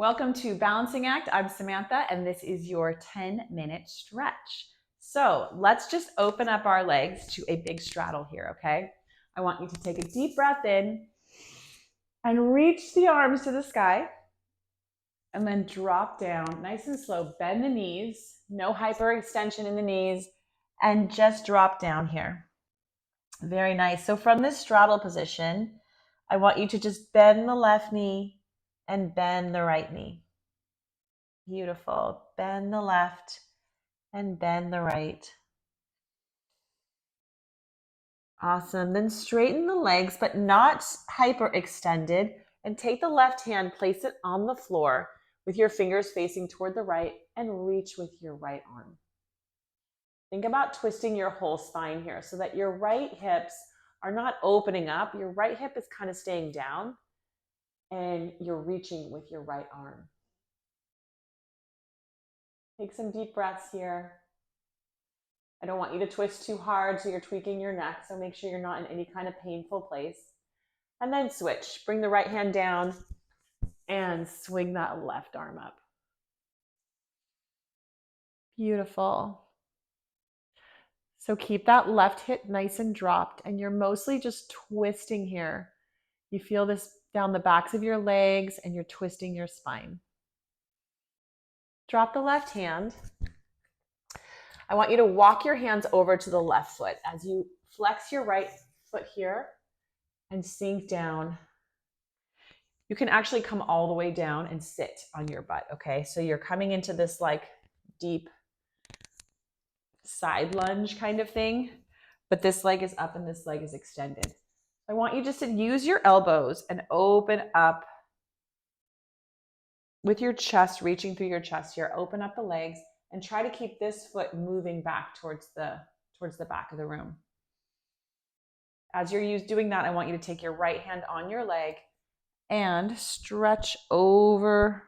Welcome to Balancing Act. I'm Samantha, and this is your 10-minute stretch. So let's just open up our legs to a big straddle here, okay? I want you to take a deep breath in and reach the arms to the sky, and then drop down nice and slow. Bend the knees, no hyperextension in the knees, and just drop down here. Very nice. So from this straddle position, I want you to just bend the left knee and bend the right knee. Beautiful. Bend the left and bend the right. Awesome. Then straighten the legs, but not hyperextended. And take the left hand, place it on the floor with your fingers facing toward the right, and reach with your right arm. Think about twisting your whole spine here so that your right hips are not opening up. Your right hip is kind of staying down, and you're reaching with your right arm. Take some deep breaths here. I don't want you to twist too hard so you're tweaking your neck, so make sure you're not in any kind of painful place. And then switch. Bring the right hand down and swing that left arm up. Beautiful. So keep that left hip nice and dropped, and you're mostly just twisting here. You feel this down the backs of your legs, and you're twisting your spine. Drop the left hand. I want you to walk your hands over to the left foot as you flex your right foot here and sink down. You can actually come all the way down and sit on your butt, okay? So you're coming into this like deep side lunge kind of thing, but this leg is up and this leg is extended. I want you just to use your elbows and open up with your chest, reaching through your chest here. Open up the legs and try to keep this foot moving back towards the back of the room. As you're doing that, I want you to take your right hand on your leg and stretch over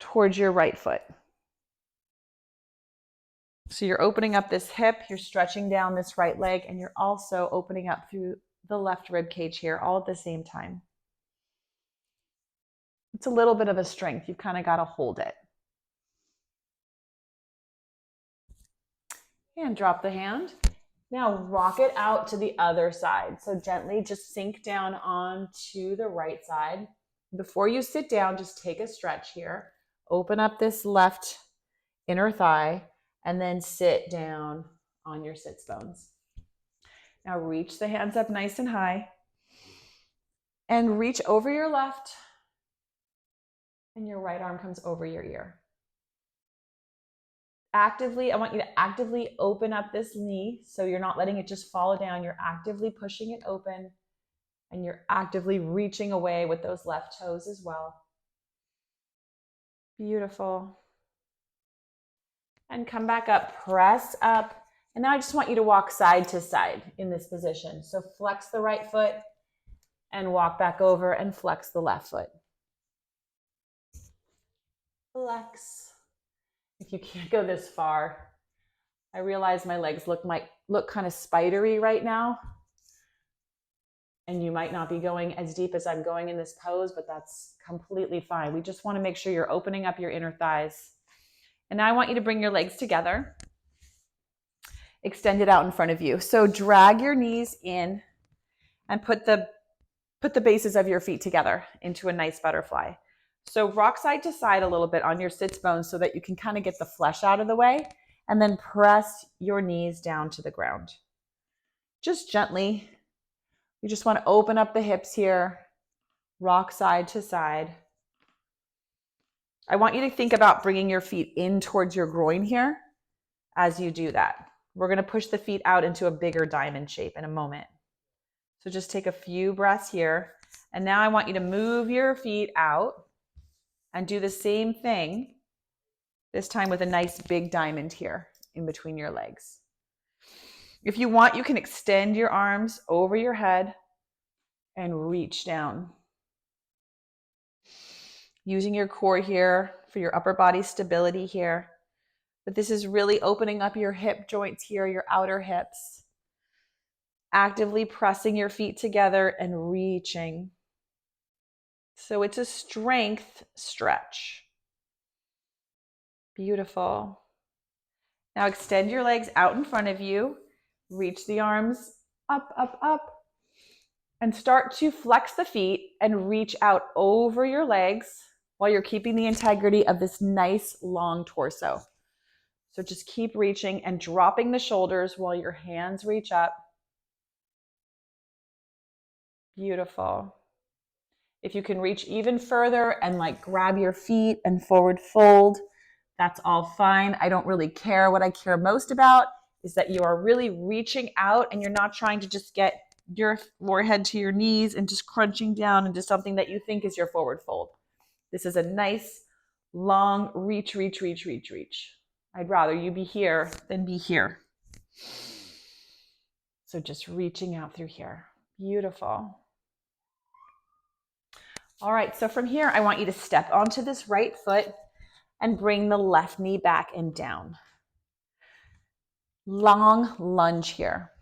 towards your right foot. So you're opening up this hip, you're stretching down this right leg, and you're also opening up through the left rib cage here all at the same time. It's a little bit of a strength. You've kind of got to hold it. And drop the hand. Now rock it out to the other side. So gently just sink down onto the right side. Before you sit down, just take a stretch here. Open up this left inner thigh and then sit down on your sits bones. Now reach the hands up nice and high and reach over your left, and your right arm comes over your ear. I want you to actively open up this knee so you're not letting it just fall down. You're actively pushing it open, and you're actively reaching away with those left toes as well. Beautiful. And come back up, press up. And now I just want you to walk side to side in this position. So flex the right foot and walk back over and flex the left foot. Flex. If you can't go this far, I realize my legs look kind of spidery right now. And you might not be going as deep as I'm going in this pose, but that's completely fine. We just want to make sure you're opening up your inner thighs. And now I want you to bring your legs together. Extend it out in front of you. So drag your knees in and put the bases of your feet together into a nice butterfly. So rock side to side a little bit on your sits bones so that you can kind of get the flesh out of the way, and then press your knees down to the ground. Just gently. You just want to open up the hips here, rock side to side. I want you to think about bringing your feet in towards your groin here as you do that. We're going to push the feet out into a bigger diamond shape in a moment. So just take a few breaths here. And now I want you to move your feet out and do the same thing, this time with a nice big diamond here in between your legs. If you want, you can extend your arms over your head and reach down. Using your core here for your upper body stability here. But this is really opening up your hip joints here, your outer hips. Actively pressing your feet together and reaching. So it's a strength stretch. Beautiful. Now extend your legs out in front of you. Reach the arms up, up, up. And start to flex the feet and reach out over your legs while you're keeping the integrity of this nice long torso. So just keep reaching and dropping the shoulders while your hands reach up. Beautiful. If you can reach even further and like grab your feet and forward fold, that's all fine. I don't really care. What I care most about is that you are really reaching out and you're not trying to just get your forehead to your knees and just crunching down into something that you think is your forward fold. This is a nice, long reach, reach, reach, reach, reach. I'd rather you be here than be here. So just reaching out through here. Beautiful. All right, so from here, I want you to step onto this right foot and bring the left knee back and down. Long lunge here.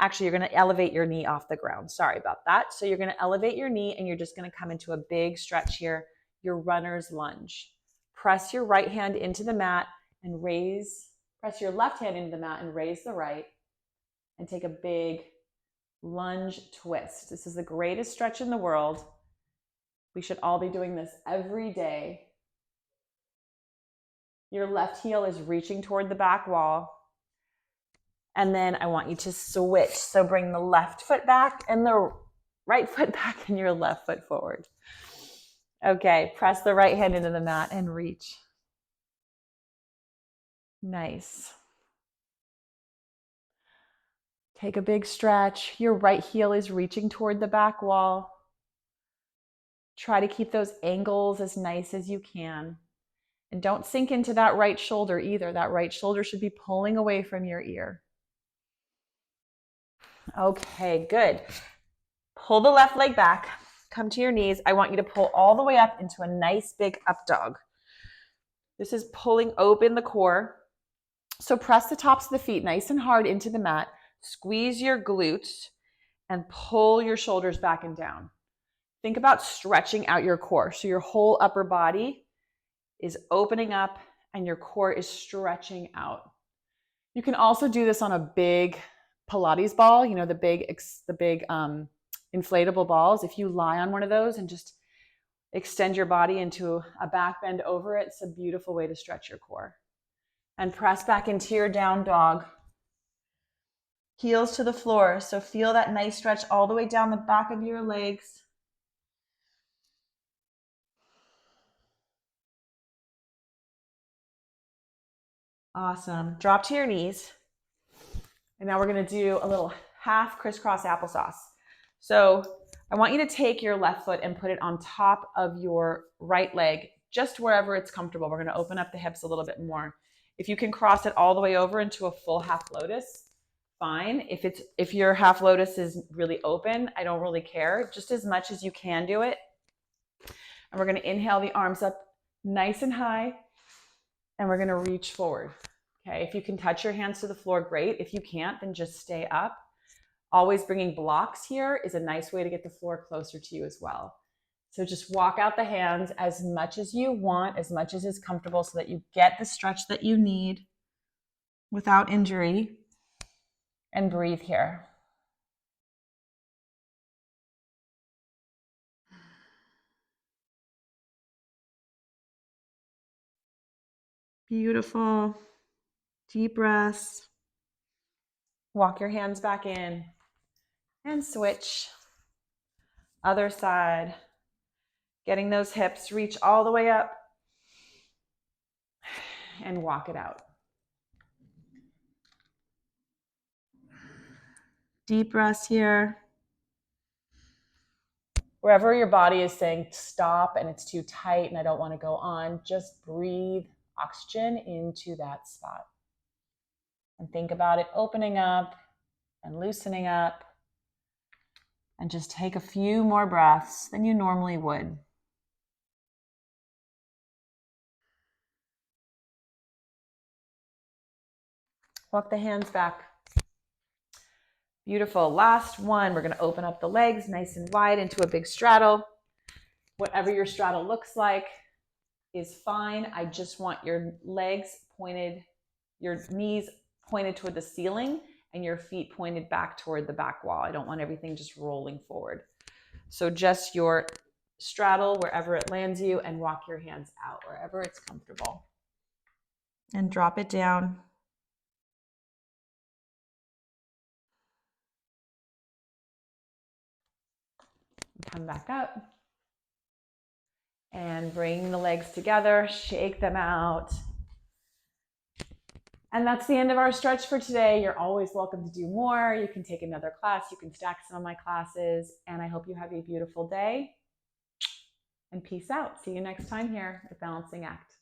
Actually, you're going to elevate your knee off the ground. Sorry about that. So you're going to elevate your knee and you're just going to come into a big stretch here, your runner's lunge. Press your right hand into the mat and press your left hand into the mat and raise the right and take a big lunge twist. This is the greatest stretch in the world. We should all be doing this every day. Your left heel is reaching toward the back wall. And then I want you to switch. So bring the left foot back and the right foot back and your left foot forward. Okay, press the right hand into the mat and reach. Nice. Take a big stretch. Your right heel is reaching toward the back wall. Try to keep those angles as nice as you can. And don't sink into that right shoulder either. That right shoulder should be pulling away from your ear. Okay, good. Pull the left leg back. Come to your knees. I want you to pull all the way up into a nice big up dog. This is pulling open the core. So press the tops of the feet nice and hard into the mat. Squeeze your glutes and pull your shoulders back and down. Think about stretching out your core. So your whole upper body is opening up and your core is stretching out. You can also do this on a big Pilates ball, you know, the big inflatable balls. If you lie on one of those and just extend your body into a back bend over it, it's a beautiful way to stretch your core. And press back into your down dog. Heels to the floor. So feel that nice stretch all the way down the back of your legs. Awesome. Drop to your knees. And now we're going to do a little half crisscross applesauce. So I want you to take your left foot and put it on top of your right leg, just wherever it's comfortable. We're going to open up the hips a little bit more. If you can cross it all the way over into a full half lotus, fine. If your half lotus is really open, I don't really care. Just as much as you can do it. And we're going to inhale the arms up nice and high. And we're going to reach forward. Okay, if you can touch your hands to the floor, great. If you can't, then just stay up. Always bringing blocks here is a nice way to get the floor closer to you as well. So just walk out the hands as much as you want, as much as is comfortable so that you get the stretch that you need without injury. And breathe here. Beautiful. Deep breaths. Walk your hands back in and switch. Other side. Getting those hips, reach all the way up and walk it out. Deep breaths here. Wherever your body is saying stop and it's too tight and I don't want to go on, just breathe oxygen into that spot. And think about it opening up and loosening up. And just take a few more breaths than you normally would. Walk the hands back. Beautiful. Last one. We're going to open up the legs nice and wide into a big straddle. Whatever your straddle looks like is fine. I just want your legs pointed, your knees pointed toward the ceiling and your feet pointed back toward the back wall. I don't want everything just rolling forward. So just your straddle wherever it lands you and walk your hands out wherever it's comfortable. And drop it down. Come back up. And bring the legs together, shake them out. And that's the end of our stretch for today. You're always welcome to do more. You can take another class. You can stack some of my classes. And I hope you have a beautiful day. And peace out. See you next time here at Balancing Act.